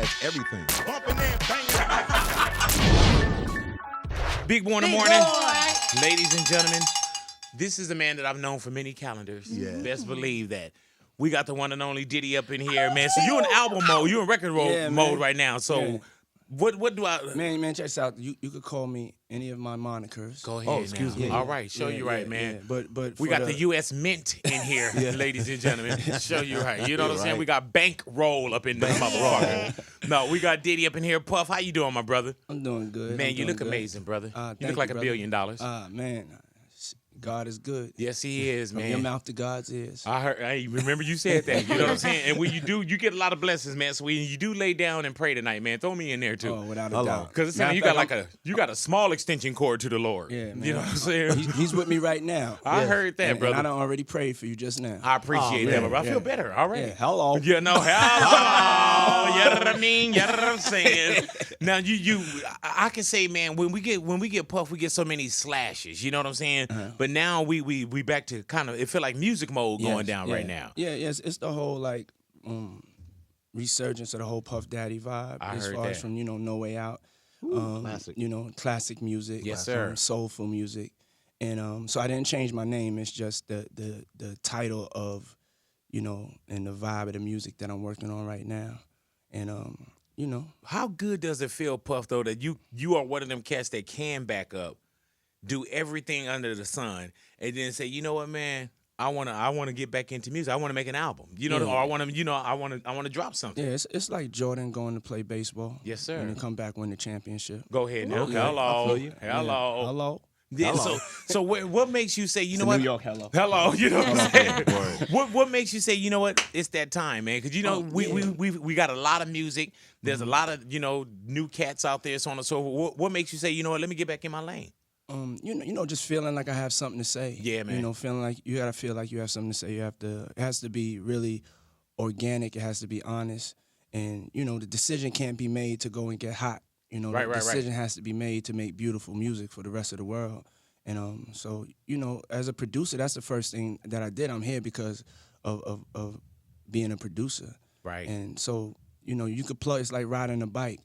That's everything. Big boy in the morning. Ladies and gentlemen, this is the man that I've known for many calendars. Yeah. Best believe that. We got the one and only Diddy up in here, man. So you in album mode, you in record mode right now. So what do I... Man, check this out. You could call me any of my monikers. Go ahead excuse now. me. All right, show you right, man. Yeah. But We got the U.S. Mint in here, ladies and gentlemen. Show you right. You know what I'm saying? We got bankroll up in this motherfucker. No, we got Diddy up in here. Puff, how you doing, my brother? I'm doing good. Man, you look amazing, brother. You look like $1 billion. Man, God is good. Yes, he is, man. From your mouth to God's ears. I heard. Hey, remember you said that. You know what I'm saying? And when you do, you get a lot of blessings, man. So when you do lay down and pray tonight, man, throw me in there too. Oh, without a doubt. Because it's you got you got a small extension cord to the Lord. Yeah, man. You know what I'm saying? He's with me right now. I heard that, brother. And I done already prayed for you just now. I appreciate that, bro. I feel better. All right. Yeah, hello. You know, hello. You know what I mean? You know what I'm saying? Now, I can say, man, when we get Puff, we get so many slashes. You know what I'm saying? But now we back to kind of, it feel like music mode going down right now. Yeah, yes, it's the whole like resurgence of the whole Puff Daddy vibe. I as heard far that. as from No Way Out, classic. Classic music, Yes, sir. soulful music, and so I didn't change my name. It's just the title of and the vibe of the music that I'm working on right now, and How good does it feel, Puff, though, that you are one of them cats that can back up, do everything under the sun, and then say, you know what, man, I wanna get back into music. I wanna make an album. Or I wanna drop something. Yeah, it's like Jordan going to play baseball. Yes, sir. And then come back win the championship. Go ahead now. Okay. Hello. I feel you. Hello. Hello. Yeah, Hello. so what makes you say, you know what? New York hello. Hello, you know what I'm saying? Word. What makes you say, you know what? It's that time, man. Because we got a lot of music. There's a lot of new cats out there, so on and so forth. What makes you say, you know what? Let me get back in my lane. Just feeling like I have something to say. Yeah, man. Feeling like you gotta feel like you have something to say. It has to be really organic. It has to be honest, and the decision can't be made to go and get hot. The decision has to be made to make beautiful music for the rest of the world. And so as a producer, that's the first thing that I did. I'm here because of being a producer. Right. And so you could plug. It's like riding a bike,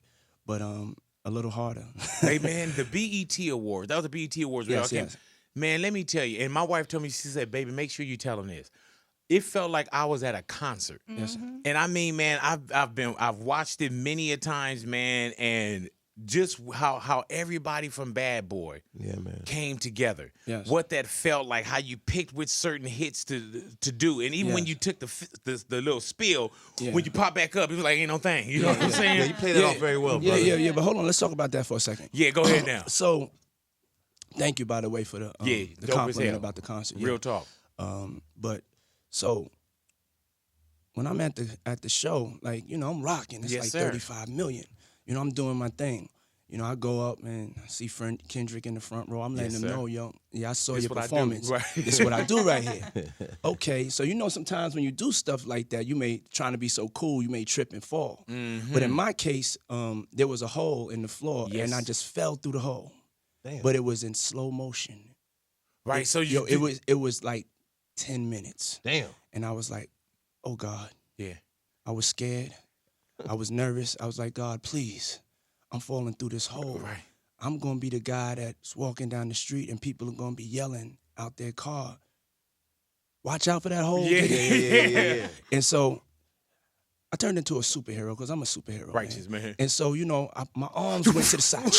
but a little harder. Hey, man, the BET Awards. That was the BET Awards. Yes. Man, let me tell you, and my wife told me, she said, baby, make sure you tell them this. It felt like I was at a concert. Yes, sir. And I mean, man, I've watched it many a times, man, and just how everybody from Bad Boy came together. Yes. What that felt like, how you picked which certain hits to do. And even when you took the little spill, when you pop back up, it was like, ain't no thing. You know what I'm saying? Yeah, you played it off very well, brother. Yeah. But hold on, let's talk about that for a second. Yeah, go ahead now. So, thank you, by the way, for the dope as compliment hell. about the concert. Real talk. But so when I'm at the show, like I'm rocking. It's Yes, like sir. 35 million. I'm doing my thing. I go up and I see friend Kendrick in the front row. I'm letting Yes, them sir. know, I saw This your what I do. performance. Right. This is what I do right here. Okay, so sometimes when you do stuff like that, you may trying to be so cool, you may trip and fall. But in my case, there was a hole in the floor, and I just fell through the hole. Damn. But it was in slow motion. Right. So It was like 10 minutes. Damn. And I was like, oh God. Yeah. I was scared. I was nervous. I was like, God, please, I'm falling through this hole. Right. I'm going to be the guy that's walking down the street and people are going to be yelling out their car, watch out for that hole. Yeah. And so I turned into a superhero because I'm a superhero. Righteous, man. And so, my arms went to the side.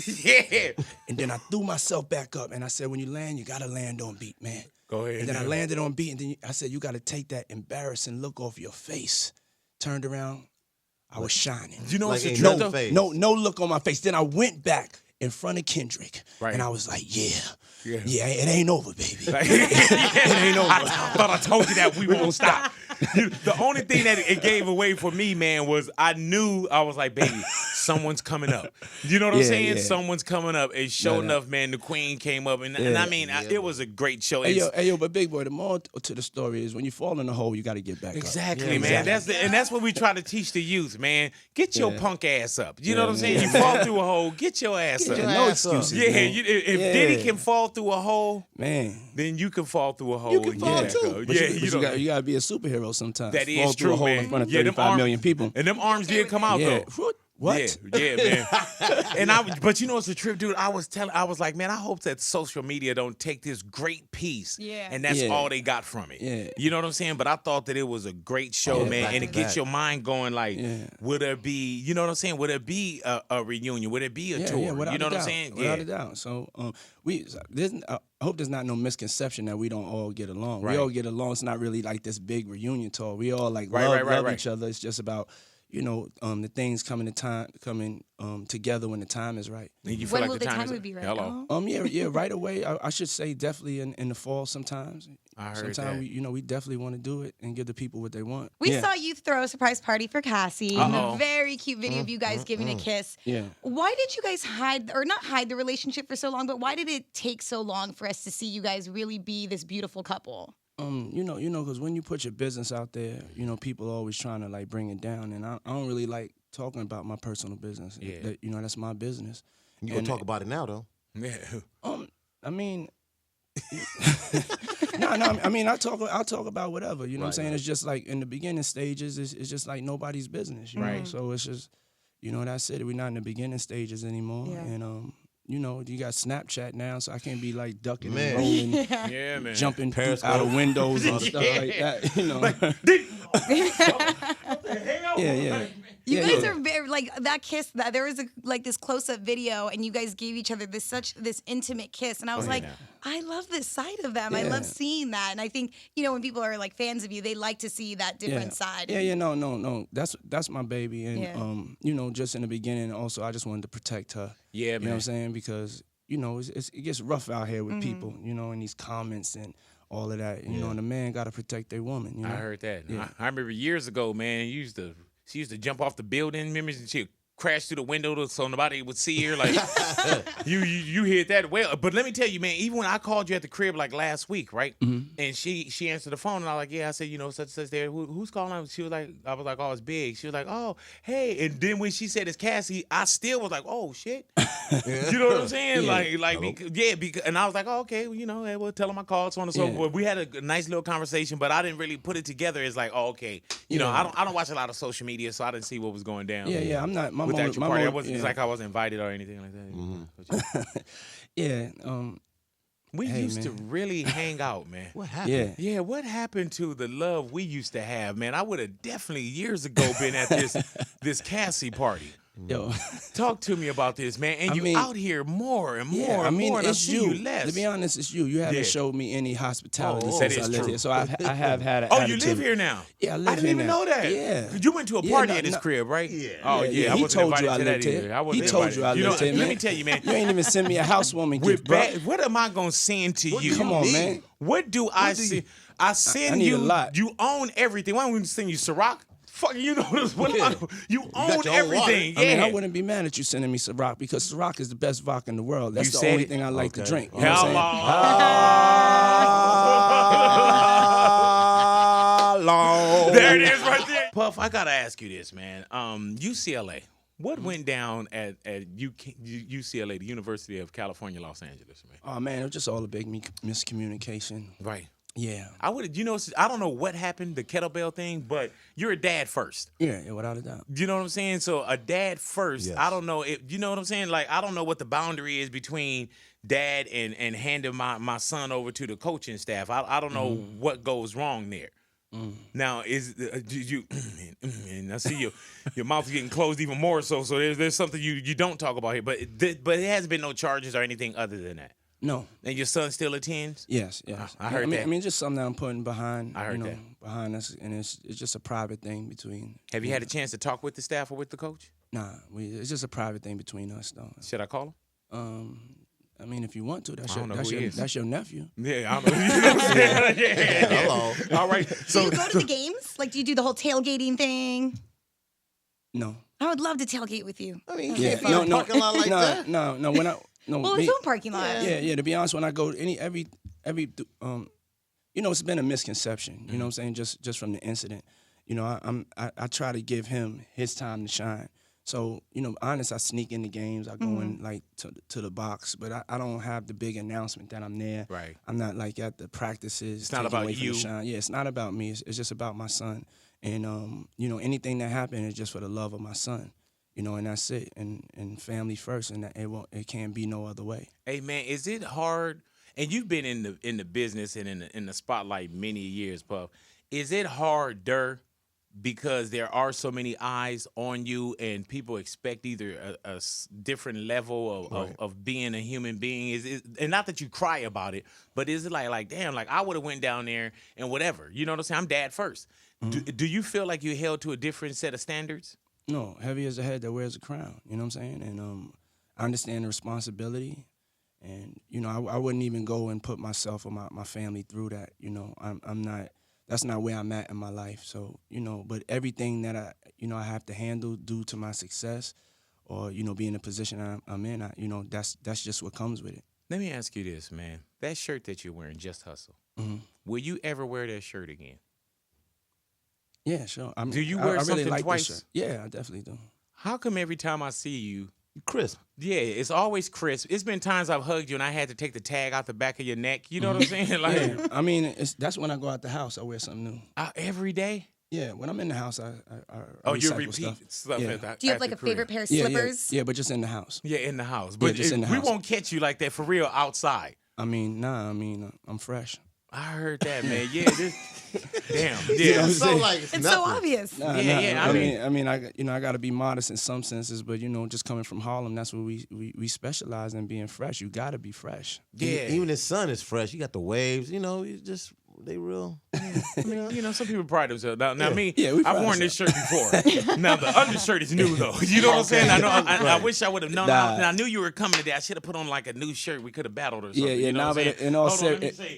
Yeah. And then I threw myself back up and I said, when you land, you got to land on beat, man. Go ahead. And then I now. landed on beat, and then I said, you got to take that embarrassing look off your face. Turned around, I was shining. You know Like what's the ain't truth, no though? face. No look on my face. Then I went back in front of Kendrick, Right. and I was like, yeah, Yeah. it ain't over, baby. It ain't over. I thought I told you that we won't stop. The only thing that it gave away for me, man, was I was like, baby, someone's coming up. You know what I'm saying? Yeah. Someone's coming up. And sure enough, man, the queen came up. And I mean, it was a great show. Hey, yo, but Big Boy, the moral to the story is when you fall in the hole, you got to get back Exactly, up. man. That's what we try to teach the youth, man. Get your punk ass up. You know what I'm saying? You fall through a hole, get your ass up. No excuses. Yeah, man. if Diddy can fall through a hole, man, then you can fall through a hole. You can fall too. But you got to be a superhero sometimes. That fall is through true, a hole man. in front of them 35 million people. And them arms did come out, though. What? Yeah, man. But you know, it's a trip, dude. I was like, man, I hope that social media don't take this great piece, and that's all they got from it. Yeah. You know what I'm saying? But I thought that it was a great show, man, and it gets your mind going. Like, would there be, you know what I'm saying? Would there be a reunion? Would there be a tour? Yeah, without you know a what I'm doubt. saying? Without a doubt. So I hope there's not no misconception that we don't all get along. Right. We all get along. It's not really like this big reunion tour. We all like Right. love each other. It's just about the things coming together when the time is right. And you feel When like will the time would be right? Hello. Yeah, right away. I should say definitely in the fall sometimes. I heard sometimes that. we definitely want to do it and give the people what they want. We saw you throw a surprise party for Cassie. Uh-oh. A very cute video of you guys giving a kiss. Yeah. Why did you guys not hide the relationship for so long, but why did it take so long for us to see you guys really be this beautiful couple? Because when you put your business out there, people are always trying to like bring it down, and I don't really like talking about my personal business. Yeah. That's my business. You gonna talk about it now though? Yeah. I mean, no. I mean, I'll talk about whatever. You know what I'm saying? Right. It's just like in the beginning stages, it's just like nobody's business. Right. So it's just, that's it. We're not in the beginning stages anymore, Yeah. and you got Snapchat now, so I can't be like ducking Man. and rolling, Yeah, man. jumping Periscope. out of windows and stuff like that. Yeah. You Yeah, guys yeah. are very like that kiss. That there was this close-up video, and you guys gave each other this intimate kiss, and I was like, I love this side of them. I love seeing that, and I think when people are like fans of you, they like to see that different side. Yeah, no. That's my baby, and just in the beginning, also I just wanted to protect her. Yeah, You know what man. I'm saying? Because it gets rough out here with people, and these comments and all of that. And the man got to protect their woman. I heard that. Yeah. I remember years ago, man. She used to jump off the building. Remember, she'd crash through the window so nobody would see her. Like you hit that well. But let me tell you, man. Even when I called you at the crib like last week, right? And she answered the phone, and I was like, yeah. I said, such and such there. Who's calling? She was like, I was like, oh, it's Big. She was like, oh, hey. And then when she said it's Cassie, I still was like, oh shit. You know what I'm saying? Because, and I was like, oh, okay. Well, hey, we'll tell them I called, so on and so forth. We had a nice little conversation, but I didn't really put it together as like, oh, okay. I don't watch a lot of social media, so I didn't see what was going down. Yeah. I'm not. Without your party, it's like I wasn't invited or anything like that. Yeah. We used to really hang out, man. What happened? Yeah. What happened to the love we used to have, man? I would have definitely years ago been at this Cassie party. Yo. Talk to me about this, man. And you out here more and more and more. And I it's see you less. To be honest, it's you. You haven't showed me any hospitality Oh, since that I is lived true. here. So I have had an Oh, attitude. you live here now? Yeah, I live I didn't here even now. know that. Yeah. You went to a Yeah, party no, at his no. crib, right? Yeah. Oh, yeah. I He wasn't told you invited I to that lived here. either. I wasn't He told invited. you I lived here, man. Let me tell you, man. You ain't even send me a housewarming gift, bro. What am I gonna send to you? Come on, man. What do I send? I send need you. a lot. You own everything. Why don't we send you Ciroc? Fuck, you know this. What am I? You own got your own everything. I mean, Yeah. I wouldn't be mad at you sending me Ciroc because Ciroc is the best vodka in the world. That's You the said only it. thing I like to Okay. drink. You know what I'm saying? Hello. There it is, right there. Puff, I gotta ask you this, man. UCLA. What went down at UCLA, the University of California, Los Angeles, man? Oh man, it was just all a big miscommunication. Right. Yeah. I don't know what happened, the kettlebell thing, but you're a dad first. Yeah, without a doubt. You know what I'm saying? So a dad first. Yes. I don't know if you know what I'm saying. Like I don't know what the boundary is between dad and handing my son over to the coaching staff. I don't know what goes wrong there. Now you and I see your mouth is getting closed even more. So there's something you don't talk about here. But it hasn't been no charges or anything other than that. No. And your son still attends? Yes. I heard that. I mean, just something that I'm putting behind. I heard that. Behind us, and it's just a private thing between. Have you had a chance to talk with the staff or with the coach? Nah, it's just a private thing between us, though. Should I call him? I mean, if you want to, I don't know who he is. that's your nephew. Yeah, you know what I'm saying? Yeah. Hello. All right. Do you go to the games? Like, do you do the whole tailgating thing? No. I would love to tailgate with you. I mean, you Yeah, can't find a parking lot like that. No. When I Well, it's own parking lot. Yeah. To be honest, when I go every it's been a misconception. You know what I'm saying? Just from the incident. You know, I try to give him his time to shine. So, honest, I sneak in the games. I go in like to the box, but I don't have the big announcement that I'm there. Right. I'm not like at the practices. It's not about you. Yeah, it's not about me. It's just about my son. And anything that happened is just for the love of my son. And that's it. And family first, and that it can't be no other way. Hey man, is it hard? And you've been in the business and in the spotlight many years, Puff. Is it harder because there are so many eyes on you, and people expect either a different level of being a human being? Is and not that you cry about it, but is it like damn, like I would have went down there and whatever? You know what I'm saying? I'm dad first. Do you feel like you're held to a different set of standards? No, heavy as a head that wears a crown. You know what I'm saying? And I understand the responsibility. And, I wouldn't even go and put myself or my family through that. I'm not, that's not where I'm at in my life. So, but everything that I have to handle due to my success or, be in the position I'm in, that's just what comes with it. Let me ask you this, man. That shirt that you're wearing, Just Hustle, will you ever wear that shirt again? Yeah, sure. Do you wear something really like twice? This shirt. Yeah, I definitely do. How come every time I see you, Crisp. yeah, it's always crisp? It's been times I've hugged you and I had to take the tag out the back of your neck. You know what I'm saying? Like, Yeah. I mean, that's when I go out the house. I wear something new. every day? Yeah, when I'm in the house, I You recycle repeat stuff. Yeah. at the- Do you at have like the a crib. favorite pair of Yeah, slippers? Yeah, but just in the house. Yeah, in the house. But just in the we house. won't catch you like that for real outside. I mean, I'm fresh. I heard that, man. Yeah, this. Damn. Yeah. You know what I'm It's so saying? like It's so obvious. Yeah, I mean, I got to be modest in some senses, but just coming from Harlem, that's what we specialize in, being fresh. You got to be fresh. Yeah. Even his son is fresh. You got the waves. They real. Some people pride themselves. Now me, Yeah, we I've pride worn this shirt before. Now the undershirt is new though. You know what I'm saying? I know. I wish I would have known. Nah. I knew you were coming today. I should have put on like a new shirt. We could have battled or something. Yeah, You know nah, what I'm but saying? in all Hold on, let me see.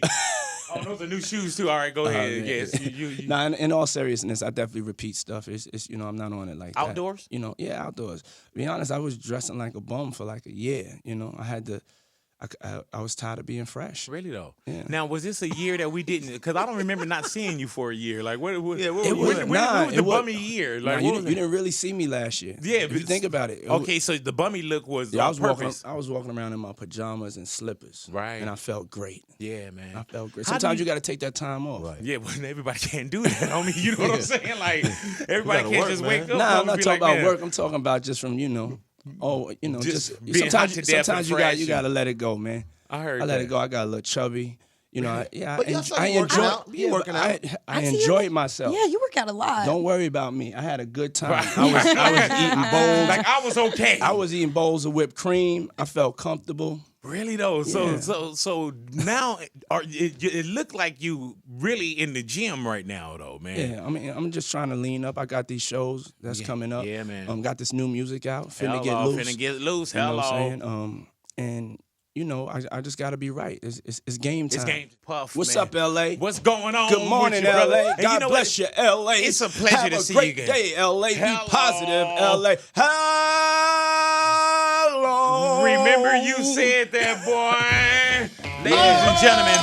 Oh, those are new shoes too. All right, go ahead. man. Yes, you. Nah, in all seriousness, I definitely repeat stuff. It's I'm not on it like Outdoors? that. Yeah, outdoors. To be honest, I was dressing like a bum for like a year. I had to. I was tired of being fresh. Really though. Yeah. Now, was this a year that we didn't? Because I don't remember not seeing you for a year. Like, what? Yeah, when It was wasn't- the nah, bummy year? Like, Nah, what was you it? didn't really see me last year. Yeah, if you but- think about it. Okay, so the bummy look was Yeah, on purpose. I was walking around in my pajamas and slippers. Right. And I felt great. Yeah, man. I felt great. How do Sometimes you- you got to take that time off. Right. Yeah, well, everybody can't do that, homie. You know what I'm saying? Like, everybody gotta can't work, just man. wake up. Nah, I'm and not be talking like, about man. work. I'm talking about just from Just being hot to death sometimes and fresh you got to let it go, man. I heard I let that. it go. I got a little chubby. But y'all saw you working out. You working out. I see you. enjoyed myself. Yeah, you work out a lot. Don't worry about me. I had a good time. Right. I was eating bowls. Like, I was okay. I was eating bowls of whipped cream. I felt comfortable. Really though. Yeah. So now it looked like you really in the gym right now though, man. Yeah, I mean, I'm just trying to lean up. I got these shows that's coming up. Yeah, man. Got this new music out. Finna get Hello, loose. finna get loose. You know what Hello. I'm saying? And I just got to be right. It's game time. It's game Puff. What's man. up, LA? What's going on? Good morning, with you, brother? LA. And God you know bless what? you, LA. It's a pleasure Have to a see great you again. day, LA. Hello. Be positive, LA. Hello. Remember you said that, boy. Ladies and gentlemen.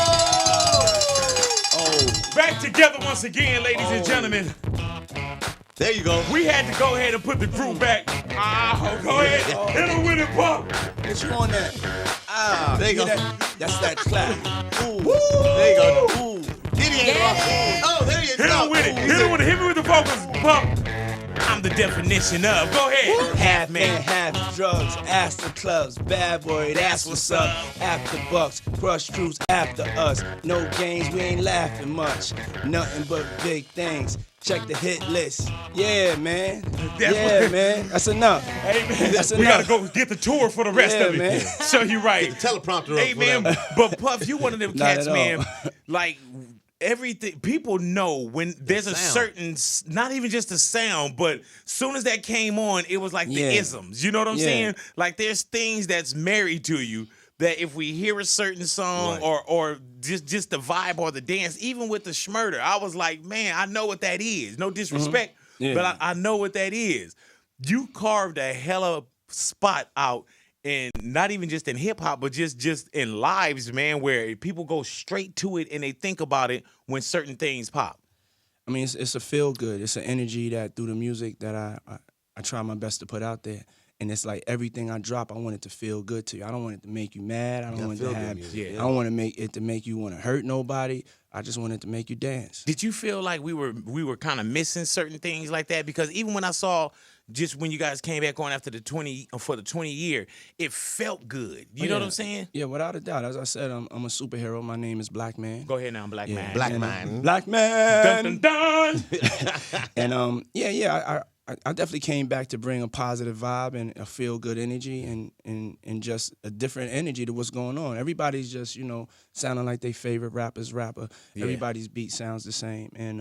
Oh, Back together once again, ladies and gentlemen. There you go. We had to go ahead and put the group back. Go ahead. Hit him with it, Puff. what you on that? There you go. That's that clap. Ooh. There you go. Ooh. Diddy ain't Yeah. Oh, there you Hit go. him with it. Hit me with the vocals, Puff. I'm the definition of. Go ahead. Half man, half drugs, after clubs, bad boy, that's what's up. After bucks, crush crews after us. No games, we ain't laughing much. Nothing but big things. Check the hit list. Yeah, man. Yeah, man. That's enough. Hey, man, That's we gotta enough. go get the tour for the rest Yeah, of it. man. So you right. Get the teleprompter Hey, up. man, but Puff, you one of them Not cats, at all. man. Like, everything, people know when there's a sound. certain, not even just the sound, but soon as that came on, it was like the Yeah. isms. You know what I'm Yeah. saying? Like, there's things that's married to you that if we hear a certain song Right. or just the vibe or the dance, even with the schmurder, I was like, man, I know what that is. No disrespect, Yeah. but I know what that is. you carved a hella spot out, and not even just in hip hop, but just in lives, man, where people go straight to it and they think about it when certain things pop. I mean, it's a feel good. It's an energy that through the music that I try my best to put out there. And it's like everything I drop, I want it to feel good to you. I don't want it to make you mad. I don't want it to have. I don't want to make it to make you want to hurt nobody. I just want it to make you dance. Did you feel like we were kind of missing certain things like that? Because even when I saw just when you guys came back on after the 20 year, it felt good. You know what I'm saying? Yeah, without a doubt. As I said, I'm a superhero. My name is Black Man. Go ahead now, Black Man. Black Man. Black Man. Dun, dun, dun. And I definitely came back to bring a positive vibe and a feel good energy and just a different energy to what's going on. Everybody's just, sounding like their favorite rapper's rapper. Yeah. Everybody's beat sounds the same. And,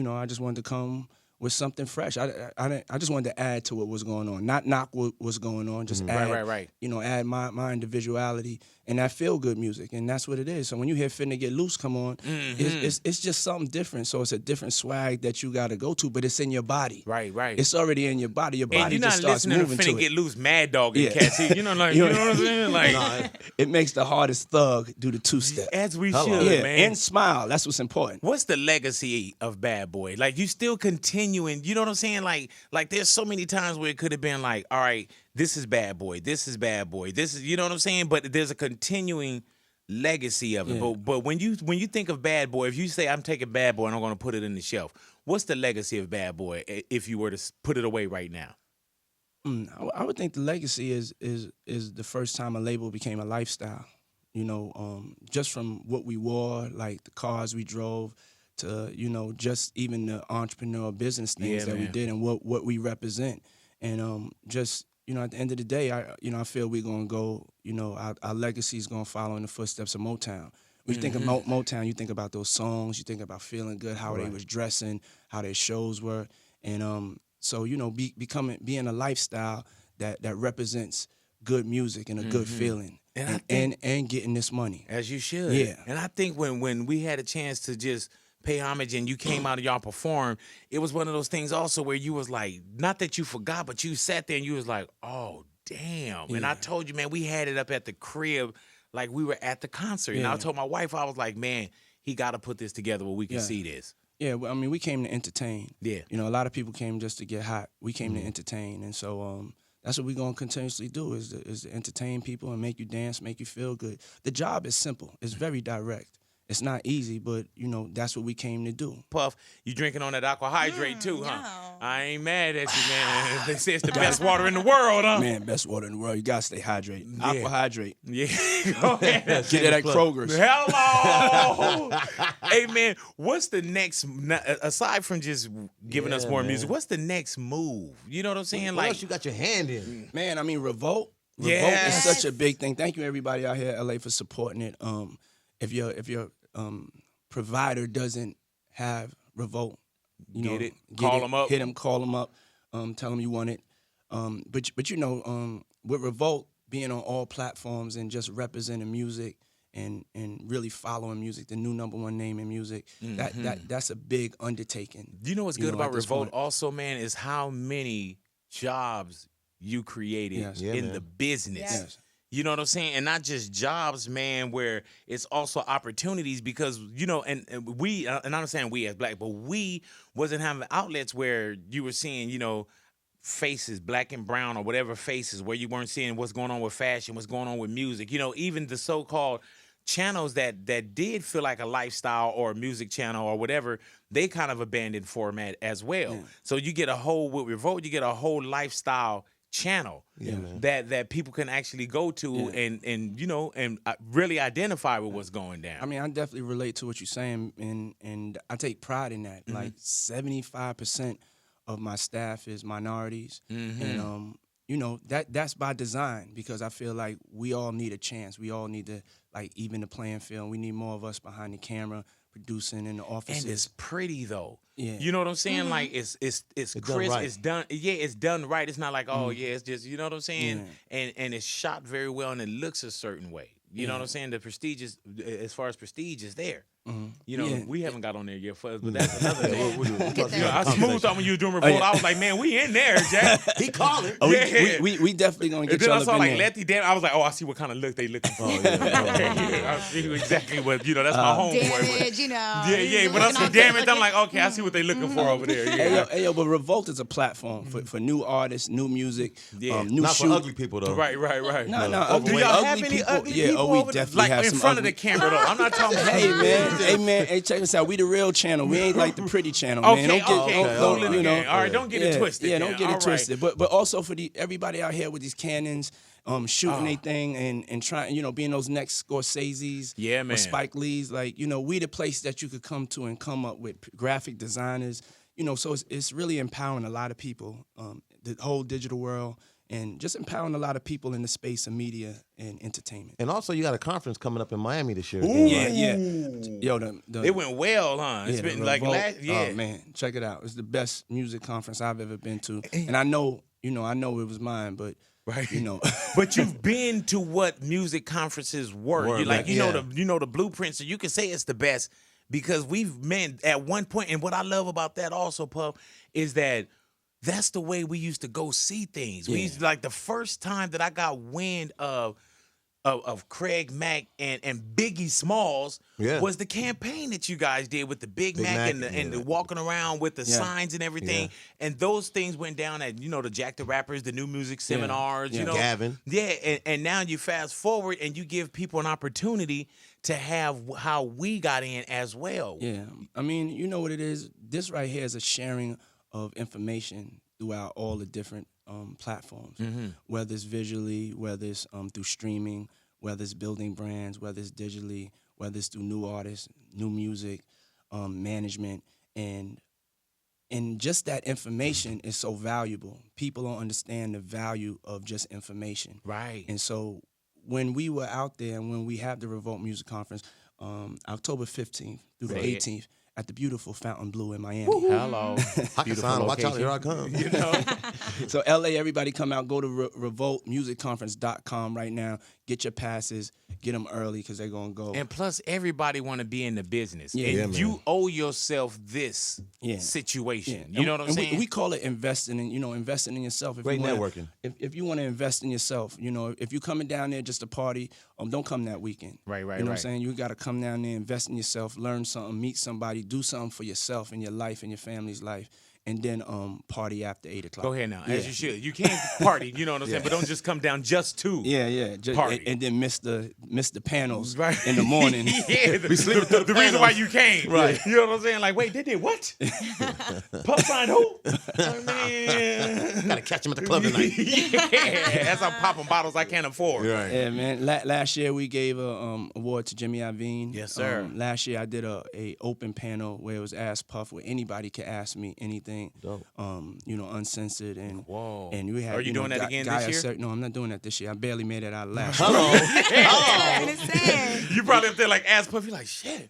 I just wanted to come with something fresh. I just wanted to add to what was going on. Not knock what was going on, just add, add my individuality and that feel good music. And that's what it is. So when you hear Finna Get Loose come on, it's just something different. So it's a different swag that you got to go to, but it's in your body. Right. It's already in your body. Your body and just starts moving to it. You're not listening to Finna Get Loose, Mad Dog and cats. You know what I'm saying? Like, it makes the hardest thug do the two-step. As we should, man. And smile. That's what's important. What's the legacy of Bad Boy? Like, you still continuing, you know what I'm saying? Like there's so many times where it could have been like, all right, this is Bad Boy, this is Bad Boy, this is, you know what I'm saying? But there's a continuing legacy of it. Yeah. But when you think of Bad Boy, if you say I'm taking Bad Boy and I'm going to put it in the shelf, what's the legacy of Bad Boy if you were to put it away right now? I would think the legacy is the first time a label became a lifestyle. Just from what we wore, like the cars we drove, to just even the entrepreneurial business things that we did and what we represent, and just at the end of the day, I feel we're gonna go. Our legacy is gonna follow in the footsteps of Motown. When you think of Motown, you think about those songs, you think about feeling good, how they was dressing, how their shows were, and so being a lifestyle that represents good music and a good feeling, and getting this money as you should. Yeah, and I think when we had a chance to just pay homage and you came out and y'all performed, it was one of those things also where you was like, not that you forgot, but you sat there and you was like, oh, damn. Yeah. And I told you, man, we had it up at the crib like we were at the concert. Yeah. And I told my wife, I was like, man, he got to put this together where we can see this. Yeah, well, I mean, we came to entertain. Yeah. A lot of people came just to get hot. We came to entertain. And so that's what we're going to continuously do is to entertain people and make you dance, make you feel good. The job is simple. It's very direct. It's not easy, but, that's what we came to do. Puff, you drinking on that aqua hydrate too, huh? No. I ain't mad at you, man. They say it's the best water in the world, huh? Man, best water in the world. You got to stay hydrated. Yeah. Aqua hydrate. Yeah. Go ahead. Get it at Kroger's. Hello. Hey, man, what's the next, aside from just giving us more music, what's the next move? You know what I'm saying? What else you got your hand in? Man, I mean, Revolt. Revolt is such a big thing. Thank you, everybody out here in LA, for supporting it. If your provider doesn't have Revolt, call them up. Hit them, call them up, tell them you want it. But with Revolt being on all platforms and just representing music and really following music, the new #1 name in music, that's a big undertaking. You know what's good about Revolt also, man, is how many jobs you created in the business. Yes. You know what I'm saying? And not just jobs, man, where it's also opportunities because, and we, and I'm saying we as black, but we wasn't having outlets where you were seeing, faces, black and brown or whatever faces, where you weren't seeing what's going on with fashion, what's going on with music. Even the so-called channels that did feel like a lifestyle or a music channel or whatever, they kind of abandoned format as well. Yeah. So you get with Revolt, you get a whole lifestyle channel that people can actually go to and really identify with what's going down. I mean, I definitely relate to what you're saying, and I take pride in that. Like 75% of my staff is minorities, and that's by design because I feel like we all need a chance. We all need to even the playing field. We need more of us behind the camera, producing in the offices. And it's pretty though. Yeah. You know what I'm saying? Like it's crisp. Right. It's done. Yeah, it's done right. It's not like it's just you know what I'm saying. Yeah. And it's shot very well and it looks a certain way. You know what I'm saying? The prestige is as far as prestige is there. You know, Yeah. we haven't got on there yet, but that's another thing. Get there. I smooth talking when you was doing Revolt. I was like, man, we in there, Jack. He calling. Oh, Yeah. we definitely gonna And get then y'all I up saw in like there. Letty Damn. I was like, oh, I see what kind of look they looking for. Oh, yeah. I see exactly what, you know, that's my homeboy. Damage, you know. Yeah, but I see damage. I'm like, okay, I see what they looking for over there. Yeah. Hey, yo, but Revolt is a platform for new artists, new music, Yeah. new Not shoot. for ugly people though. Right. No, Do y'all ugly have any people. ugly Yeah, people we over there? definitely Like have in some front of ugly. the camera, though. I'm not talking about. Hey man, hey check us out. We the real channel. We ain't like the pretty channel, Okay, man. Don't okay, get, cool in the you know. game. All right, don't get it twisted. Yeah, then. don't get All it right. twisted. But also for everybody out here with these cannons, shooting their thing and trying, you know, being those next Scorseses, Yeah, man. or Spike Lees. Like, you know, we the place that you could come to and come up with graphic designers. You know, so it's really empowering a lot of people, the whole digital world, and just empowering a lot of people in the space of media and entertainment. And also, you got a conference coming up in Miami this year. Yeah, Again, right? yeah. Yo, the It went well, huh? It's yeah, been the like Revolt. last. Yeah. Oh man, check it out. It's the best music conference I've ever been to, and I know it was mine, but Right. you know. But you've been to what music conferences were. You like, yeah. you know the blueprint, so you can say it's the best because at one point, and what I love about that also, Puff, is that that's the way we used to go see things. We used to, like the first time that I got wind of Craig Mack and Biggie Smalls was the campaign that you guys did with the Big Mac and the walking around with the signs and everything. And those things went down at, you know, the Jack the Rappers, the new music seminars, you know. Gavin. Yeah, and now you fast forward and you give people an opportunity to have how we got in as well. Yeah, I mean, you know what it is. This right here is a sharing of information throughout all the different platforms, whether it's visually, whether it's through streaming, whether it's building brands, whether it's digitally, whether it's through new artists, new music, management, and just that information is so valuable. People don't understand the value of just information. Right. And so when we were out there and when we had the Revolt Music Conference, October 15th through the 18th, at the beautiful Fountain Blue in Miami. Hello. Hakkasan, watch out, here I come. You know? So LA, everybody come out, go to revoltmusicconference.com right now. Get your passes, get them early because they're going to go. And plus, everybody want to be in the business. Yeah. And you owe yourself this situation. Yeah. You know what I'm saying? We call it investing in yourself. If Great you wanna, networking. If you want to invest in yourself, you know, if you're coming down there just to party, don't come that weekend. Right, You know what I'm saying? You got to come down there, invest in yourself, learn something, meet somebody, do something for yourself and your life and your family's life. And then party after 8 o'clock. Go ahead now, as you should. You can't party, you know what I'm saying? But don't just come down just to party. And then miss the panels Right. in the morning. Yeah, the reason why you came. Right. You know what I'm saying? Like, wait, they did what? Puff signed who? Oh, man. Gotta catch him at the club tonight. Yeah, that's I'm popping bottles I can't afford. Right. Yeah, man. Last year we gave a award to Jimmy Iovine. Yes, sir. Last year I did a open panel where it was Ask Puff, where anybody could ask me anything. Dope. You know, uncensored and Whoa. And we had. Are you doing that again this year? No, I'm not doing that this year. I barely made it out of last Hello. You probably up there like ass Puff. You're like, shit.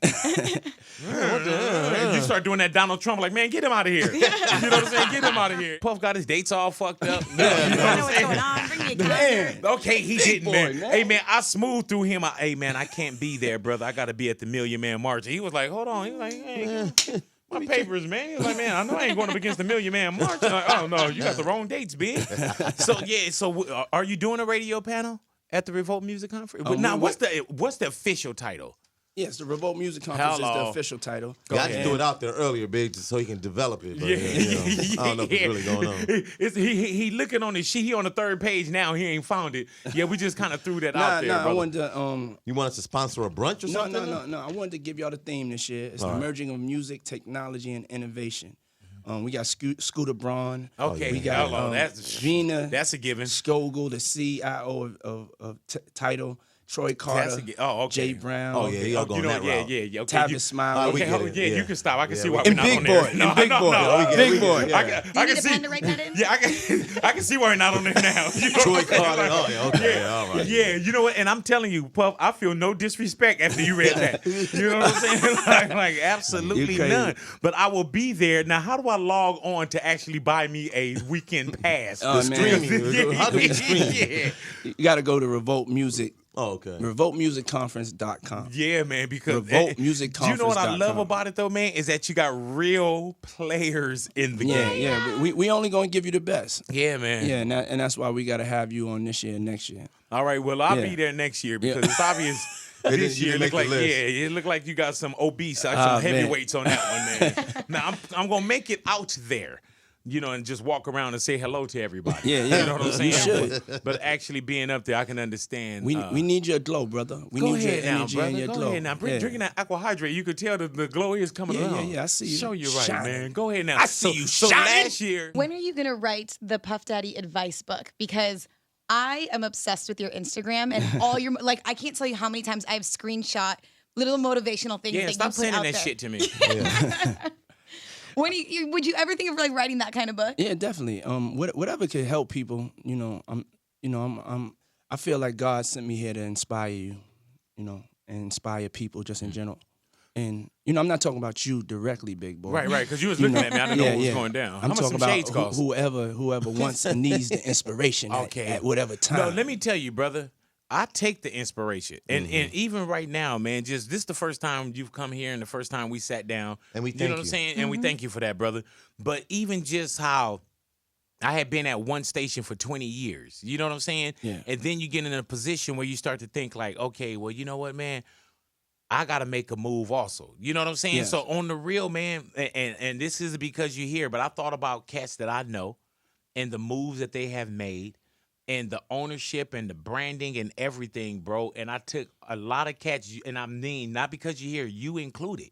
And you start doing that Donald Trump, like, man, get him out of here. You know what I'm saying? Get him out of here. Puff got his dates all fucked up. You know I what know I'm what's saying? going on. Bring me a concert. Okay, he didn't, boy, man. man. Hey, man, I smoothed through him. Hey, man, I can't be there, brother. I got to be at the Million Man March. And he was like, hold on. He was like, hey, my papers, man. He was like, man, I know I ain't going up against the Million Man March. I'm like, oh, no, you got the wrong dates, big. So are you doing a radio panel at the Revolt Music Conference? Now, what's the official title? Yes, the Revolt Music Conference is the Hello. official title. I just threw it out there earlier, big, just so he can develop it. But, I don't know if it's really going on. He looking on his sheet. He on the third page now. He ain't found it. Yeah, we just kind of threw that out there. I brother. wanted to. You want us to sponsor a brunch or something? No. I wanted to give y'all the theme this year. It's the merging of music, technology, and innovation. We got Scooter Braun. Okay, we got hello. That's Gina. That's a given. Skogel, the CIO of Tidal. Troy Carter, okay. Jay Brown. Oh, yeah, y'all going that route. Yeah. Okay, Tavis Smiley. we get it. Yeah, you can stop. I can see why And we're not Big on there. Boy. And Big Boy. Big Boy. I Do you can need a see. pen to write that in? Yeah, I can see why we're not on there now. You know Troy what I'm saying? Carter. Oh, yeah, okay. Yeah, All right. Yeah, you know what? And I'm telling you, Puff, I feel no disrespect after you read that. You know what I'm saying? like absolutely none. But I will be there. Now, how do I log on to actually buy me a weekend pass? Oh, man. Streaming. How do we stream? Yeah. You got to go to Revolt Music. Oh, okay. RevoltMusicConference.com. Yeah, man, because RevoltMusicConference.com. you know what I love about it though, man, is that you got real players in the game. Yeah. We only gonna give you the best. Yeah, man. Yeah, and that's why we gotta have you on this year and next year. All right, well I'll be there next year because it's obvious. This year look like it looked like you got some obese, some heavyweights on that one, man. Now I'm gonna make it out there. You know, and just walk around and say hello to everybody. Yeah. You know what I'm saying? You should. But actually being up there, I can understand. We need your glow, brother. We need your energy and your glow. Go ahead now. Drinking that aqua hydrate, you could tell the glow is coming around. Yeah, I see you. Show you right, shining. man. Go ahead now. I see you so shining. Last year. When are you going to write the Puff Daddy advice book? Because I am obsessed with your Instagram and all your, like, I can't tell you how many times I've screenshot little motivational things that you put out there. Stop sending that shit to me. When would you ever think of like writing that kind of book? Yeah, definitely. Whatever could help people. I feel like God sent me here to inspire you, and inspire people just in general. And I'm not talking about you directly, big boy. Right, because you was looking at me. I didn't know what was going down. I'm talking about whoever wants and needs the inspiration at whatever time. No, let me tell you, brother. I take the inspiration, and even right now, man, this is the first time you've come here, and the first time we sat down, and we thank you know what I'm saying, and we thank you for that, brother. But even just how I had been at one station for 20 years, you know what I'm saying, and then you get in a position where you start to think like, okay, well, you know what, man, I got to make a move also, you know what I'm saying. Yeah. So on the real, man, and this is because you're here, but I thought about cats that I know and the moves that they have made. And the ownership and the branding and everything, bro. And I took a lot of cats, and I mean, not because you're here, you included.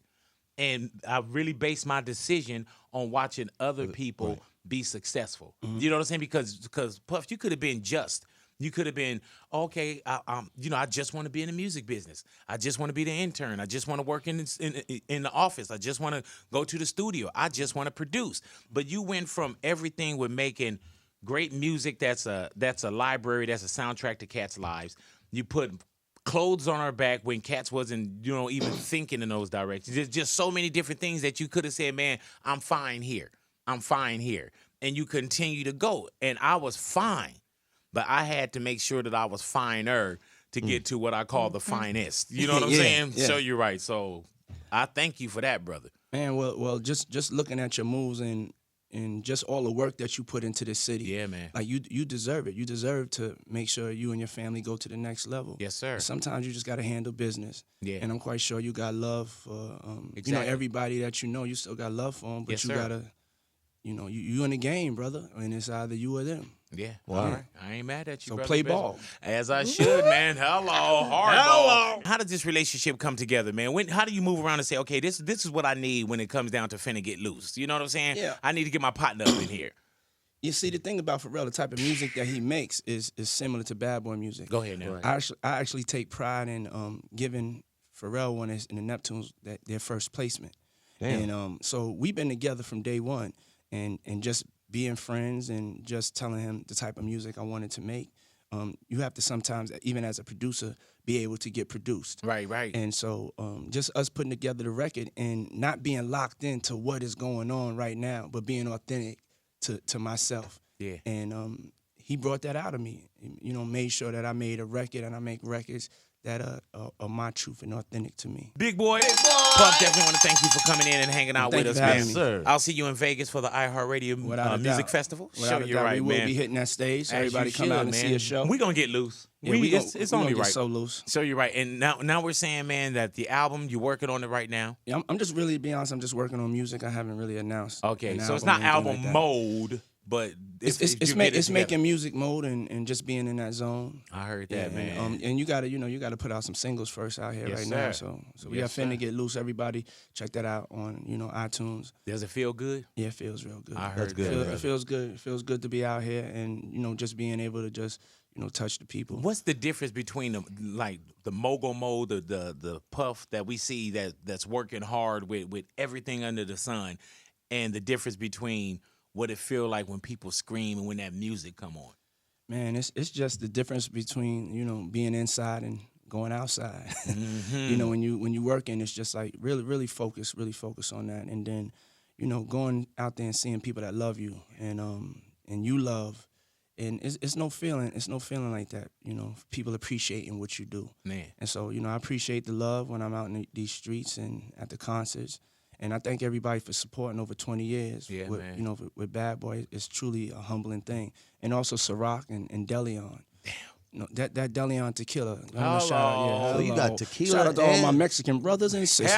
And I really based my decision on watching other people be successful. You know what I'm saying? Because Puff, you could have been just. You could have been, okay, I just want to be in the music business. I just want to be the intern. I just want to work in the office. I just want to go to the studio. I just want to produce. But you went from everything with making great music that's a library, that's a soundtrack to cats' lives. You put clothes on our back when cats wasn't, even thinking in those directions. There's just so many different things that you could have said, man, I'm fine here. I'm fine here. And you continue to go. And I was fine. But I had to make sure that I was finer to get to what I call the finest. You know what I'm saying? Yeah. So you're right. So I thank you for that, brother. Man, well, just looking at your moves and just all the work that you put into this city. Yeah, man. Like you deserve it. You deserve to make sure you and your family go to the next level. Yes, sir. And sometimes you just got to handle business. Yeah. And I'm quite sure you got love for, everybody that you still got love for them, but yes, you got to, you in the game, brother, and it's either you or them. Yeah. Wow. All right. I ain't mad at you, So brother. play ball. As I should, man. Hello. Hard. How does this relationship come together, man? How do you move around and say, okay, this is what I need when it comes down to finna get loose? You know what I'm saying? Yeah. I need to get my partner up in here. You see, the thing about Pharrell, the type of music that he makes is similar to bad boy music. Go ahead now. Right. I actually take pride in giving Pharrell one in the Neptunes their first placement. Damn. And so we've been together from day one, and just being friends and just telling him the type of music I wanted to make. You have to sometimes, even as a producer, be able to get produced. Right. And so just us putting together the record and not being locked into what is going on right now, but being authentic to myself. Yeah. And he brought that out of me, made sure that I made a record and I make records that are my truth and authentic to me. Big boy. Puff, definitely want to thank you for coming in and hanging out with us, man. Sir. I'll see you in Vegas for the iHeartRadio Music Festival. Without Show a you doubt, right, we will man. be hitting that stage. So As everybody you come should, out and man. see a show. We're going to get loose. Yeah, It's only right. So loose. So you're right. And now we're saying, man, that the album, you're working on it right now. Yeah, I'm just really, to be honest, I'm just working on music. I haven't really announced. Okay, an so it's album not or anything album like that. mode, but It's making music mode and just being in that zone. I heard that, Yeah, man. and you gotta put out some singles first out here Yes, right sir. now. So we Yes, got Finna sir. Get Loose. Everybody check that out on iTunes. Does it feel good? Yeah, it feels real good. I heard good, that. brother. It feels good. It feels good to be out here and just being able to just touch the people. What's the difference between the mogul mode, the Puff that we see that's working hard with everything under the sun, and the difference between what it feel like when people scream and when that music come on? Man, it's just the difference between being inside and going outside. Mm-hmm. When you working, it's just like really focus on that, and then going out there and seeing people that love you and you love And it's no feeling like that, you know, people appreciating what you do. Man. And so, you know, I appreciate the love when I'm out in these streets and at the concerts. And I thank everybody for supporting over 20 years. Yeah, with, man. You know, with Bad Boy, it's truly a humbling thing. And also Ciroc and Deleon. Damn. You know, that Deleon tequila. Hello. Shout out, yeah, So you got tequila Shout out to all and- my Mexican brothers and sisters.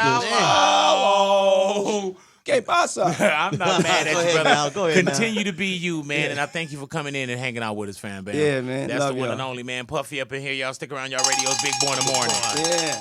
Hello. Que pasa? I'm not mad at Go you, ahead brother. now, go ahead now. Continue to be you, man. And I thank you for coming in and hanging out with us, fam, bam. Yeah, man. That's Love the one y'all. and only, man. Puffy up in here. Y'all stick around. Y'all radio's Big Boy in the morning. Yeah.